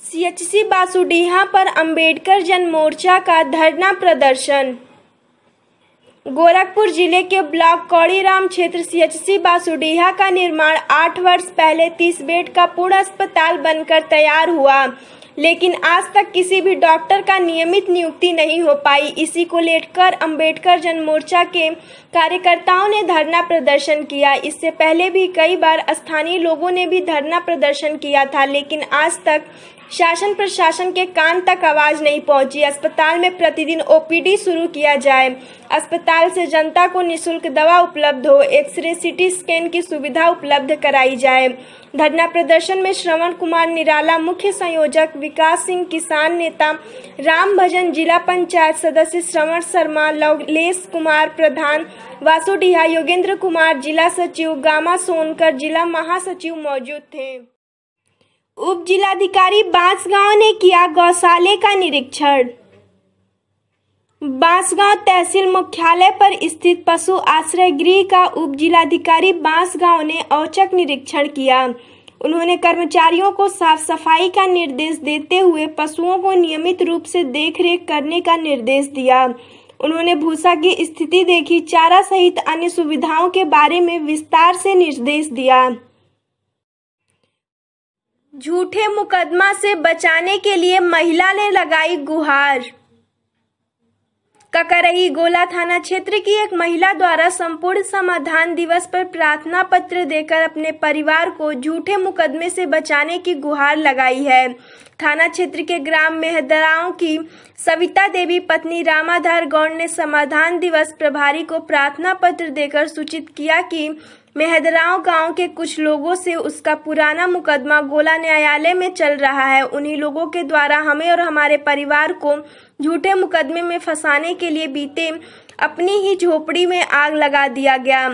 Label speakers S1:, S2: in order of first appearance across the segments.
S1: CHC बासुडीहा पर अंबेडकर जन मोर्चा का धरना प्रदर्शन। गोरखपुर जिले के ब्लॉक कौड़ीराम क्षेत्र सीएचसी बासुडीहा का निर्माण 8 वर्ष पहले 30 बेड का पूर्ण अस्पताल बनकर तैयार हुआ, लेकिन आज तक किसी भी डॉक्टर का नियमित नियुक्ति नहीं हो पाई। इसी को लेकर अंबेडकर जन मोर्चा के कार्यकर्ताओं ने धरना प्रदर्शन किया। इससे पहले भी कई बार स्थानीय लोगों ने भी धरना प्रदर्शन किया था, लेकिन आज तक शासन प्रशासन के कान तक आवाज नहीं पहुंची। अस्पताल में प्रतिदिन ओपीडी शुरू किया जाए, अस्पताल से जनता को निःशुल्क दवा उपलब्ध हो, एक्सरे सीटी स्कैन की सुविधा उपलब्ध कराई जाए। धरना प्रदर्शन में श्रवण कुमार निराला मुख्य संयोजक, विकास सिंह किसान नेता, राम भजन जिला पंचायत सदस्य श्रवण शर्मा, लवलेश कुमार प्रधान बासुडीहा, योगेंद्र कुमार जिला सचिव, गामा सोनकर जिला महासचिव मौजूद थे। उप जिलाधिकारी बांसगांव ने किया गौशाले का निरीक्षण। बांसगांव तहसील मुख्यालय पर स्थित पशु आश्रय गृह का उप जिलाधिकारी बांसगांव ने औचक निरीक्षण किया। उन्होंने कर्मचारियों को साफ सफाई का निर्देश देते हुए पशुओं को नियमित रूप से देखरेख करने का निर्देश दिया। उन्होंने भूसा की स्थिति देखी, चारा सहित अन्य सुविधाओं के बारे में विस्तार से निर्देश दिया। झूठे मुकदमा से बचाने के लिए महिला ने लगाई गुहार। ककरही गोला थाना क्षेत्र की एक महिला द्वारा संपूर्ण समाधान दिवस पर प्रार्थना पत्र देकर अपने परिवार को झूठे मुकदमे से बचाने की गुहार लगाई है। थाना क्षेत्र के ग्राम मेहदराओं की सविता देवी पत्नी रामाधार गौड़ ने समाधान दिवस प्रभारी को प्रार्थना पत्र देकर सूचित किया कि मेहदराओं गांव के कुछ लोगों से उसका पुराना मुकदमा गोला न्यायालय में चल रहा है। उन्हीं लोगों के द्वारा हमें और हमारे परिवार को झूठे मुकदमे में फंसाने के लिए बीते अपनी ही झोपड़ी में आग लगा दिया गया।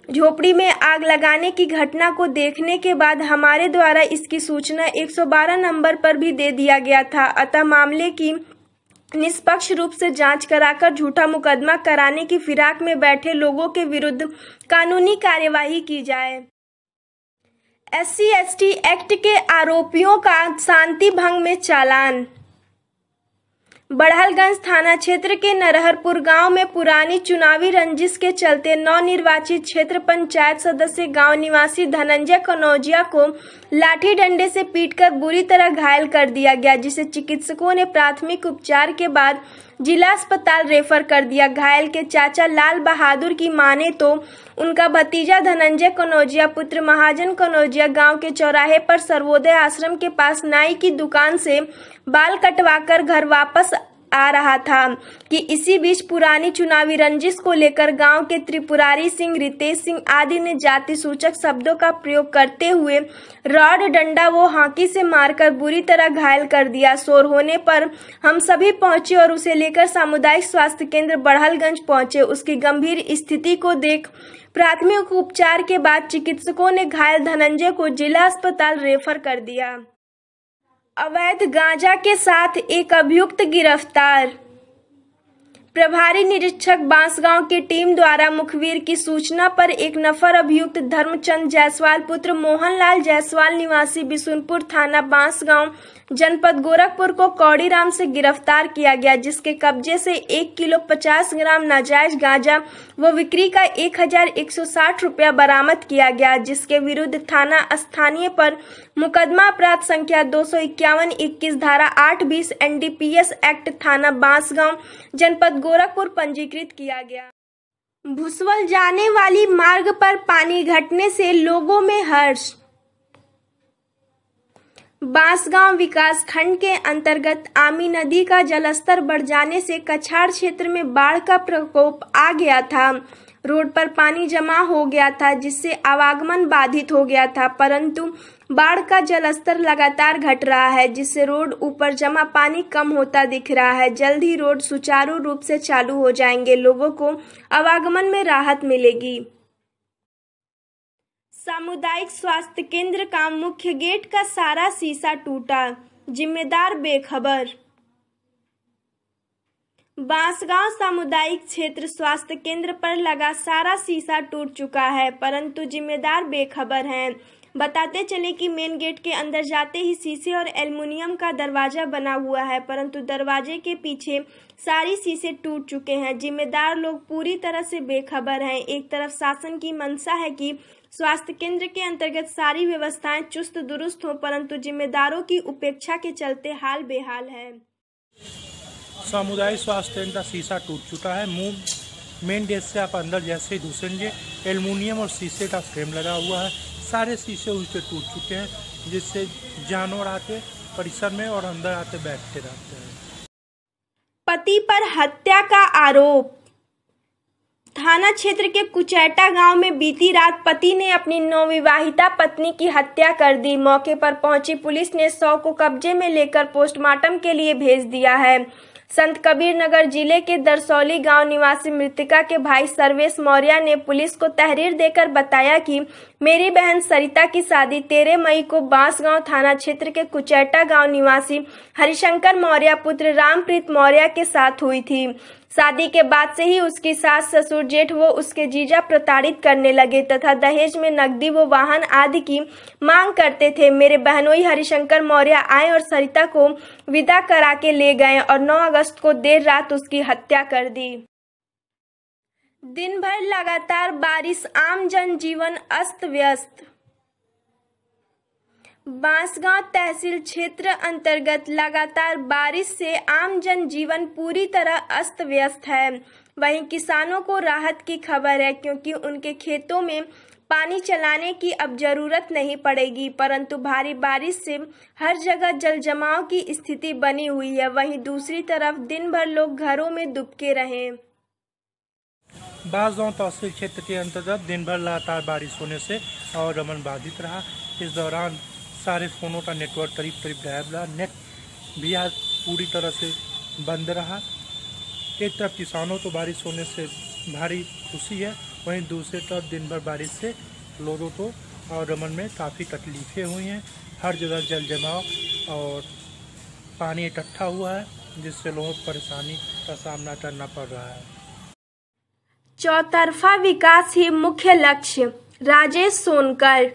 S1: झोपड़ी में आग लगाने की घटना को देखने के बाद हमारे द्वारा इसकी सूचना 112 नंबर पर भी दे दिया गया था। अतः मामले की निष्पक्ष रूप से जांच कराकर झूठा मुकदमा कराने की फिराक में बैठे लोगों के विरुद्ध कानूनी कार्यवाही की जाए। SC/ST एक्ट के आरोपियों का शांति भंग में चालान। बड़हलगंज थाना क्षेत्र के नरहरपुर गांव में पुरानी चुनावी रंजिश के चलते नवनिर्वाचित क्षेत्र पंचायत सदस्य गांव निवासी धनंजय कनौजिया को लाठी डंडे से पीटकर बुरी तरह घायल कर दिया गया, जिसे चिकित्सकों ने प्राथमिक उपचार के बाद जिला अस्पताल रेफर कर दिया। घायल के चाचा लाल बहादुर की माने तो उनका भतीजा धनंजय कनौजिया पुत्र महाजन कनौजिया गांव के चौराहे पर सर्वोदय आश्रम के पास नाई की दुकान से बाल कटवाकर घर वापस आ रहा था कि इसी बीच पुरानी चुनावी रंजिश को लेकर गांव के त्रिपुरारी सिंह, रितेश सिंह आदि ने जाति सूचक शब्दों का प्रयोग करते हुए रॉड, डंडा व हॉकी से मारकर बुरी तरह घायल कर दिया। शोर होने पर हम सभी पहुंचे और उसे लेकर सामुदायिक स्वास्थ्य केंद्र बड़हलगंज पहुंचे। उसकी गंभीर स्थिति को देख प्राथमिक उपचार के बाद चिकित्सकों ने घायल धनंजय को जिला अस्पताल रेफर कर दिया। अवैध गांजा के साथ एक अभियुक्त गिरफ्तार। प्रभारी निरीक्षक बांसगांव की टीम द्वारा मुखबिर की सूचना पर एक नफर अभियुक्त धर्मचंद जायसवाल पुत्र मोहनलाल जायसवाल निवासी बिशुनपुर थाना बांसगांव जनपद गोरखपुर को कौड़ीराम से गिरफ्तार किया गया, जिसके कब्जे से 1 किलो 50 ग्राम नाजायज गांजा व बिक्री का 1160 रुपया बरामद किया गया, जिसके विरुद्ध थाना स्थानीय पर मुकदमा अपराध संख्या 251-21 धारा 820 NDPS एक्ट थाना बांसगांव जनपद गोरखपुर पंजीकृत किया गया। भुसवल जाने वाली मार्ग पर पानी घटने से लोगों में हर्ष। बांसगांव विकास खंड के अंतर्गत आमी नदी का जलस्तर बढ़ जाने से कछाड़ क्षेत्र में बाढ़ का प्रकोप आ गया था। रोड पर पानी जमा हो गया था, जिससे आवागमन बाधित हो गया था, परंतु बाढ़ का जलस्तर लगातार घट रहा है, जिससे रोड ऊपर जमा पानी कम होता दिख रहा है। जल्द ही रोड सुचारू रूप से चालू हो जाएंगे, लोगों को आवागमन में राहत मिलेगी। सामुदायिक स्वास्थ्य केंद्र का मुख्य गेट का सारा शीशा टूटा, जिम्मेदार बेखबर। बांसगांव सामुदायिक क्षेत्र स्वास्थ्य केंद्र पर लगा सारा शीशा टूट चुका है, परंतु जिम्मेदार बेखबर हैं। बताते चले कि मेन गेट के अंदर जाते ही शीशे और एल्युमिनियम का दरवाजा बना हुआ है, परंतु दरवाजे के पीछे सारी शीशे टूट चुके हैं। जिम्मेदार लोग पूरी तरह से बेखबर हैं। एक तरफ शासन की मंशा है कि स्वास्थ्य केंद्र के अंतर्गत सारी व्यवस्थाएं चुस्त दुरुस्त हो, परंतु जिम्मेदारों की उपेक्षा के चलते हाल बेहाल है।
S2: सामुदायिक स्वास्थ्य केंद्र का शीशा टूट चुका है। मेन गेट से आप अंदर जैसे ही घुसेंगे एल्युमिनियम और शीशे का फ्रेम लगा हुआ है, सारे शीशे उसके टूट चुके हैं, जिससे जानवर आते परिसर में और अंदर आते बैठते रहते हैं।
S1: पति पर हत्या का आरोप। थाना क्षेत्र के कुचैटा गांव में बीती रात पति ने अपनी नवविवाहिता पत्नी की हत्या कर दी। मौके पर पहुंची पुलिस ने शव को कब्जे में लेकर पोस्टमार्टम के लिए भेज दिया है। संत कबीर नगर जिले के दरसौली गांव निवासी मृतका के भाई सर्वेश मौर्य ने पुलिस को तहरीर देकर बताया कि मेरी बहन सरिता की शादी 13 मई को बांसगांव थाना क्षेत्र के कुचैटा गांव निवासी हरिशंकर मौर्य पुत्र रामप्रीत मौर्य के साथ हुई थी। शादी के बाद से ही उसकी सास, ससुर, जेठ व उसके जीजा प्रताड़ित करने लगे तथा दहेज में नकदी व वाहन आदि की मांग करते थे। मेरे बहनोई हरिशंकर मौर्य आए और सरिता को विदा करा के ले गए और 9 अगस्त को देर रात उसकी हत्या कर दी। दिन भर लगातार बारिश, आम जनजीवन अस्त व्यस्त। बांसगांव तहसील क्षेत्र अंतर्गत लगातार बारिश से आम जनजीवन पूरी तरह अस्त व्यस्त है। वहीं किसानों को राहत की खबर है, क्योंकि उनके खेतों में पानी चलाने की अब जरूरत नहीं पड़ेगी, परंतु भारी बारिश से हर जगह जल जमाव की स्थिति बनी हुई है। वहीं दूसरी तरफ दिन भर लोग घरों में दुबके रहे।
S2: बांसगांव तहसील क्षेत्र के अंतर्गत दिन भर लगातार बारिश होने से आवागमन बाधित रहा। इस दौरान सारे फ़ोनों का नेटवर्क करीब गायब रहा। नेट भी आज पूरी तरह से बंद रहा। एक तरफ किसानों को बारिश होने से भारी खुशी है, वहीं दूसरी तरफ दिन भर बारिश से लोगों को आवागमन में काफ़ी तकलीफ़ें हुई हैं। हर जगह जल जमाव और पानी इकट्ठा हुआ है, जिससे लोगों को परेशानी का सामना करना पड़ रहा है।
S1: चौतरफा विकास ही मुख्य लक्ष्य। राजेश सोनकर।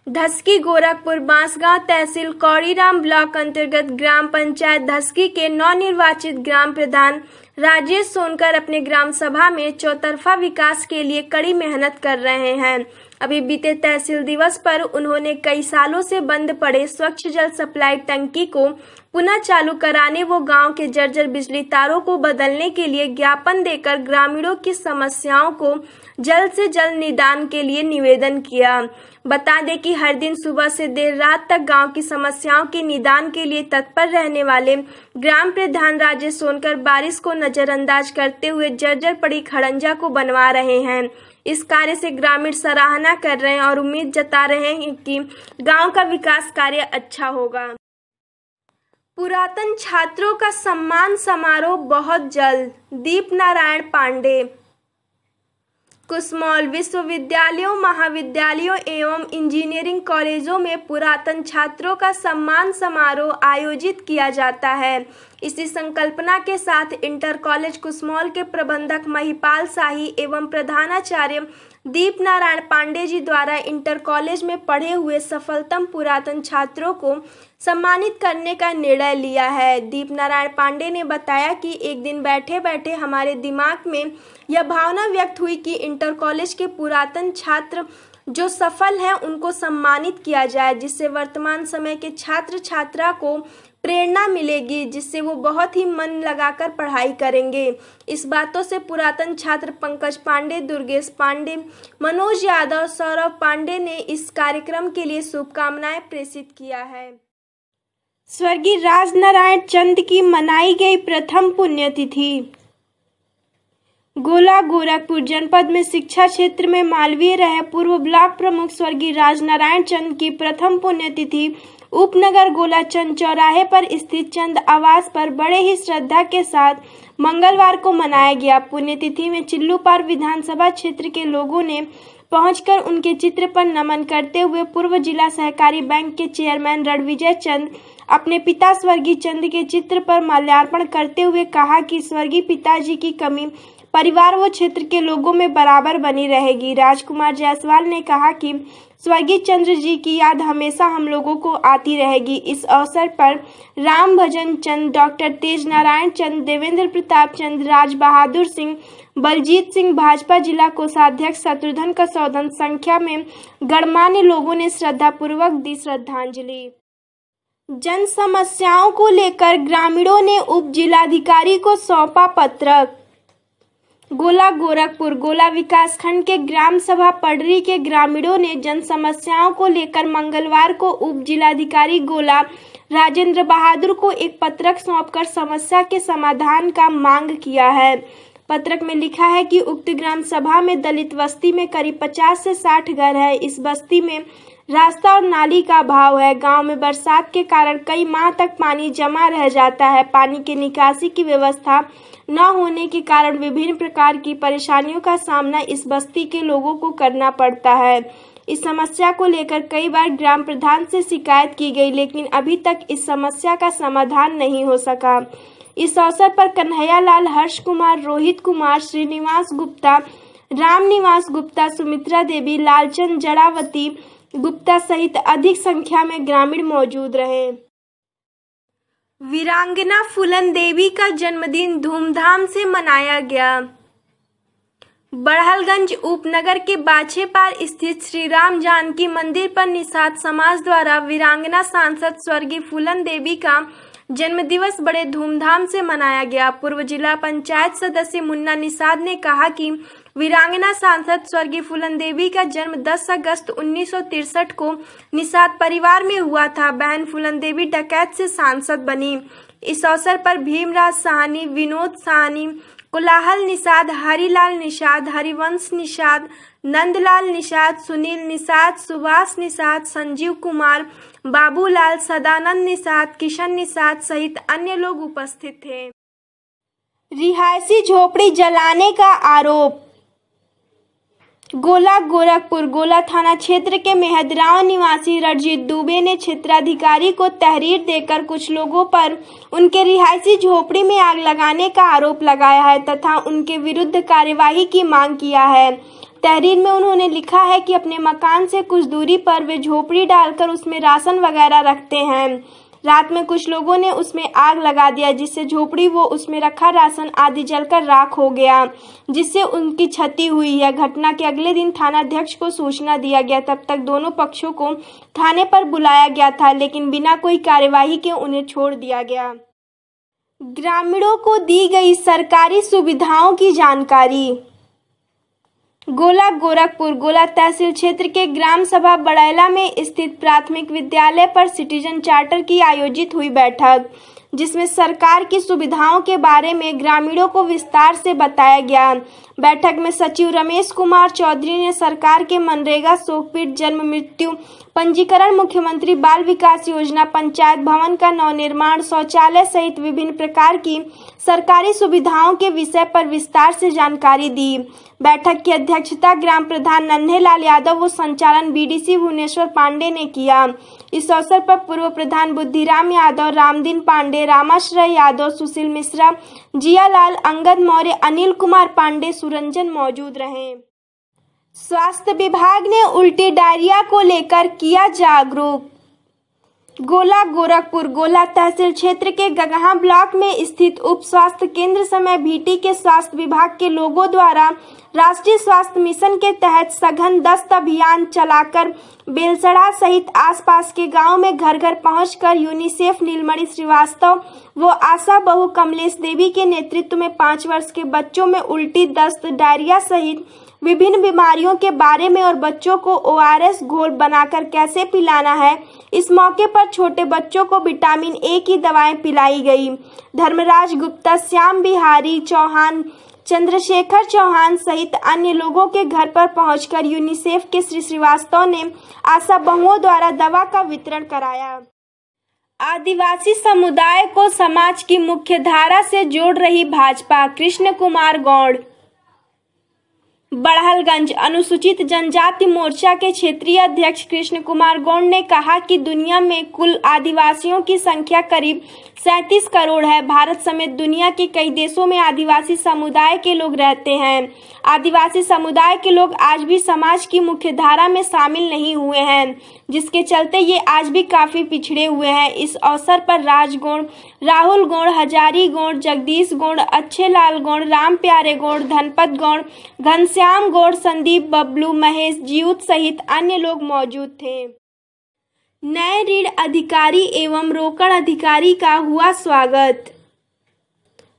S1: धसकी गोरखपुर बांसगांव तहसील कौड़ीराम ब्लॉक अंतर्गत ग्राम पंचायत धसकी के नवनिर्वाचित ग्राम प्रधान राजेश सोनकर अपने ग्राम सभा में चौतरफा विकास के लिए कड़ी मेहनत कर रहे हैं। अभी बीते तहसील दिवस पर उन्होंने कई सालों से बंद पड़े स्वच्छ जल सप्लाई टंकी को पुनः चालू कराने व गांव के जर्जर बिजली तारों को बदलने के लिए ज्ञापन देकर ग्रामीणों की समस्याओं को जल्द से जल्द निदान के लिए निवेदन किया। बता दें कि हर दिन सुबह से देर रात तक गांव की समस्याओं के निदान के लिए तत्पर रहने वाले ग्राम प्रधान राजेश सोनकर बारिश को नजरअंदाज करते हुए जर्जर पड़ी खड़ंजा को बनवा रहे हैं। इस कार्य से ग्रामीण सराहना कर रहे हैं और उम्मीद जता रहे हैं कि गांव का विकास कार्य अच्छा होगा। पुरातन छात्रों का सम्मान समारोह बहुत जल्द। दीप नारायण पांडे। कुसमौल विश्वविद्यालयों, महाविद्यालयों एवं इंजीनियरिंग कॉलेजों में पुरातन छात्रों का सम्मान समारोह आयोजित किया जाता है। इसी संकल्पना के साथ इंटर कॉलेज कुसमौल के प्रबंधक महिपाल शाही एवं प्रधानाचार्य दीप नारायण पांडे जी द्वारा इंटर कॉलेज में पढ़े हुए सफलतम पुरातन छात्रों को सम्मानित करने का निर्णय लिया है। दीप नारायण पांडे ने बताया कि एक दिन बैठे बैठे हमारे दिमाग में यह भावना व्यक्त हुई कि इंटर कॉलेज के पुरातन छात्र जो सफल हैं उनको सम्मानित किया जाए, जिससे वर्तमान समय के छात्र छात्रा को प्रेरणा मिलेगी, जिससे वो बहुत ही मन लगाकर पढ़ाई करेंगे। इस बातों से पुरातन छात्र पंकज पांडे, दुर्गेश पांडे, मनोज यादव, सौरभ पांडे ने इस कार्यक्रम के लिए शुभकामनाएं प्रेषित किया है। स्वर्गीय राजनारायण चंद की मनाई गई प्रथम पुण्यतिथि। गोला गोरखपुर जनपद में शिक्षा क्षेत्र में मालवीय रहे पूर्व ब्लॉक प्रमुख स्वर्गीय राजनारायण चंद की प्रथम पुण्यतिथि उपनगर गोला चंद चौराहे पर स्थित चंद आवास पर बड़े ही श्रद्धा के साथ मंगलवार को मनाया गया। पुण्यतिथि में चिल्लूपार विधानसभा क्षेत्र के लोगों ने पहुंचकर उनके चित्र पर नमन करते हुए पूर्व जिला सहकारी बैंक के चेयरमैन रणविजय चंद अपने पिता स्वर्गीय चंद के चित्र पर माल्यार्पण करते हुए कहा कि स्वर्गीय पिताजी की कमी परिवार व क्षेत्र के लोगों में बराबर बनी रहेगी। राजकुमार जायसवाल ने कहा कि स्वर्गीय चंद्र जी की याद हमेशा हम लोगों को आती रहेगी। इस अवसर पर राम भजन चंद, डॉक्टर तेज नारायण चंद, देवेंद्र प्रताप चंद, राज बहादुर सिंह, बलजीत सिंह, भाजपा जिला कोषाध्यक्ष शत्रुघ्न कसौदन संख्या में गणमान्य लोगों ने श्रद्धापूर्वक दी श्रद्धांजलि। जन समस्याओं को लेकर ग्रामीणों ने उप जिलाधिकारी को सौंपा पत्रक। गोला गोरखपुर गोला विकासखंड के ग्राम सभा पडरी के ग्रामीणों ने जन समस्याओं को लेकर मंगलवार को उप जिलाधिकारी गोला राजेंद्र बहादुर को एक पत्रक सौंपकर समस्या के समाधान का मांग किया है। पत्रक में लिखा है कि उक्त ग्राम सभा में दलित बस्ती में करीब 50 से 60 घर है। इस बस्ती में रास्ता और नाली का अभाव है। गांव में बरसात के कारण कई माह तक पानी जमा रह जाता है। पानी की निकासी की व्यवस्था न होने के कारण विभिन्न प्रकार की परेशानियों का सामना इस बस्ती के लोगों को करना पड़ता है। इस समस्या को लेकर कई बार ग्राम प्रधान से शिकायत की गई, लेकिन अभी तक इस समस्या का समाधान नहीं हो सका। इस अवसर पर कन्हैया लाल, हर्ष कुमार, रोहित कुमार, श्रीनिवास गुप्ता, राम निवास गुप्ता, सुमित्रा देवी, लालचंद जड़ावती गुप्ता सहित अधिक संख्या में ग्रामीण मौजूद रहे। वीरांगना फूलन देवी का जन्मदिन धूमधाम से मनाया गया। बड़हलगंज उपनगर के बाछेपार स्थित श्री राम जानकी मंदिर पर निषाद समाज द्वारा वीरांगना सांसद स्वर्गीय फूलन देवी का जन्मदिवस बड़े धूमधाम से मनाया गया। पूर्व जिला पंचायत सदस्य मुन्ना निषाद ने कहा कि वीरांगना सांसद स्वर्गीय फूलन देवी का जन्म 10 अगस्त 1963 को निषाद परिवार में हुआ था। बहन फूलन देवी डकैत से सांसद बनी। इस अवसर पर भीमराज साहनी, विनोद साहनी, कोलाहल निषाद, हरिलाल निषाद, हरिवंश निषाद, नंदलाल निषाद, सुनील निषाद, सुभाष निषाद, संजीव कुमार, बाबूलाल, सदानंद निषाद, किशन निषाद सहित अन्य लोग उपस्थित थे। रिहायशी झोपड़ी जलाने का आरोप। गोला गोरखपुर गोला थाना क्षेत्र के मेहदराव निवासी रणजीत दुबे ने क्षेत्राधिकारी को तहरीर देकर कुछ लोगों पर उनके रिहायशी झोपड़ी में आग लगाने का आरोप लगाया है तथा उनके विरुद्ध कार्यवाही की मांग किया है। तहरीर में उन्होंने लिखा है कि अपने मकान से कुछ दूरी पर वे झोपड़ी डालकर उसमें राशन वगैरह रखते हैं। रात में कुछ लोगों ने उसमें आग लगा दिया, जिससे झोपड़ी वो उसमें रखा राशन आदि जलकर राख हो गया, जिससे उनकी क्षति हुई है। घटना के अगले दिन थानाध्यक्ष को सूचना दिया गया। तब तक दोनों पक्षों को थाने पर बुलाया गया था, लेकिन बिना कोई कार्यवाही के उन्हें छोड़ दिया गया। ग्रामीणों को दी गई सरकारी सुविधाओं की जानकारी। गोला गोरखपुर गोला तहसील क्षेत्र के ग्राम सभा बड़ैला में स्थित प्राथमिक विद्यालय पर सिटीजन चार्टर की आयोजित हुई बैठक, जिसमें सरकार की सुविधाओं के बारे में ग्रामीणों को विस्तार से बताया गया। बैठक में सचिव रमेश कुमार चौधरी ने सरकार के मनरेगा, शोकपीट, जन्म मृत्यु पंजीकरण, मुख्यमंत्री बाल विकास योजना, पंचायत भवन का नवनिर्माण, शौचालय सहित विभिन्न प्रकार की सरकारी सुविधाओं के विषय पर विस्तार से जानकारी दी। बैठक की अध्यक्षता ग्राम प्रधान नन्हेलाल यादव व संचालन बीडीसी भुवनेश्वर पांडे ने किया। इस अवसर पर पूर्व प्रधान बुद्धिराम यादव, रामदीन पांडे, रामाश्रय यादव, सुशील मिश्रा, जियालाल, अंगद मौर्य, अनिल कुमार पांडे, सुरंजन मौजूद रहे। स्वास्थ्य विभाग ने उल्टी डायरिया को लेकर किया जागरूक। गोला गोरखपुर गोला तहसील क्षेत्र के गगहा ब्लॉक में स्थित उप स्वास्थ्य केंद्र समय भीटी के स्वास्थ्य विभाग के लोगों द्वारा राष्ट्रीय स्वास्थ्य मिशन के तहत सघन दस्त अभियान चलाकर बेलसड़ा सहित आसपास के गांव में घर घर पहुंचकर यूनिसेफ नीलमणि श्रीवास्तव व आशा बहू कमलेश देवी के नेतृत्व में 5 वर्ष के बच्चों में उल्टी, दस्त, डायरिया सहित विभिन्न बीमारियों के बारे में और बच्चों को ORS घोल बनाकर कैसे पिलाना है। इस मौके पर छोटे बच्चों को विटामिन ए की दवाएं पिलाई गई। धर्मराज गुप्ता, श्याम बिहारी चौहान, चंद्रशेखर चौहान सहित अन्य लोगों के घर पर पहुंचकर यूनिसेफ के श्री श्रीवास्तव ने आशा बहुओं द्वारा दवा का वितरण कराया। आदिवासी समुदाय को समाज की मुख्य धारा से जोड़ रही भाजपा। कृष्ण कुमार गौड़। बड़हलगंज अनुसूचित जनजाति मोर्चा के क्षेत्रीय अध्यक्ष कृष्ण कुमार गौड़ ने कहा कि दुनिया में कुल आदिवासियों की संख्या करीब 37 करोड़ है। भारत समेत दुनिया के कई देशों में आदिवासी समुदाय के लोग रहते हैं। आदिवासी समुदाय के लोग आज भी समाज की मुख्य धारा में शामिल नहीं हुए हैं, जिसके चलते ये आज भी काफी पिछड़े हुए हैं। इस अवसर पर राज गौड़, राहुल गौड़, हजारी गौड़, जगदीश गौड़, अच्छे लाल गौड़, राम प्यारे गौड़, धनपत गौड़, घनश्याम गौड़, संदीप, बबलू, महेश, जीउत सहित अन्य लोग मौजूद थे। नए ऋण अधिकारी एवं रोकड़ अधिकारी का हुआ स्वागत।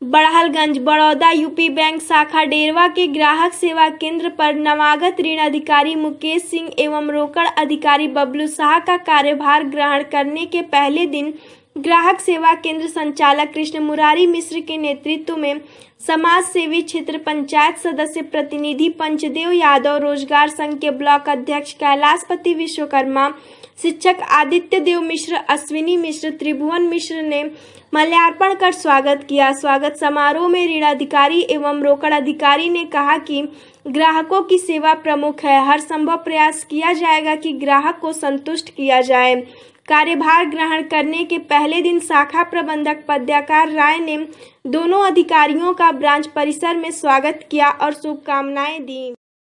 S1: बड़हलगंज बड़ौदा यूपी बैंक शाखा डेरवा के ग्राहक सेवा केंद्र पर नवागत ऋण अधिकारी मुकेश सिंह एवं रोकड़ अधिकारी बबलू शाह का कार्यभार ग्रहण करने के पहले दिन ग्राहक सेवा केंद्र संचालक कृष्ण मुरारी मिश्र के नेतृत्व में समाज सेवी क्षेत्र पंचायत सदस्य प्रतिनिधि पंचदेव यादव, रोजगार संघ के ब्लॉक अध्यक्ष कैलाशपति विश्वकर्मा, शिक्षक आदित्य देव मिश्र, अश्विनी मिश्र, त्रिभुवन मिश्र ने माल्यार्पण कर स्वागत किया। स्वागत समारोह में ऋण अधिकारी एवं रोकड़ अधिकारी ने कहा कि ग्राहकों की सेवा प्रमुख है। हर संभव प्रयास किया जाएगा कि ग्राहक को संतुष्ट किया जाए। कार्यभार ग्रहण करने के पहले दिन शाखा प्रबंधक पद्याकार राय ने दोनों अधिकारियों का ब्रांच परिसर में स्वागत किया और शुभकामनाएं दी।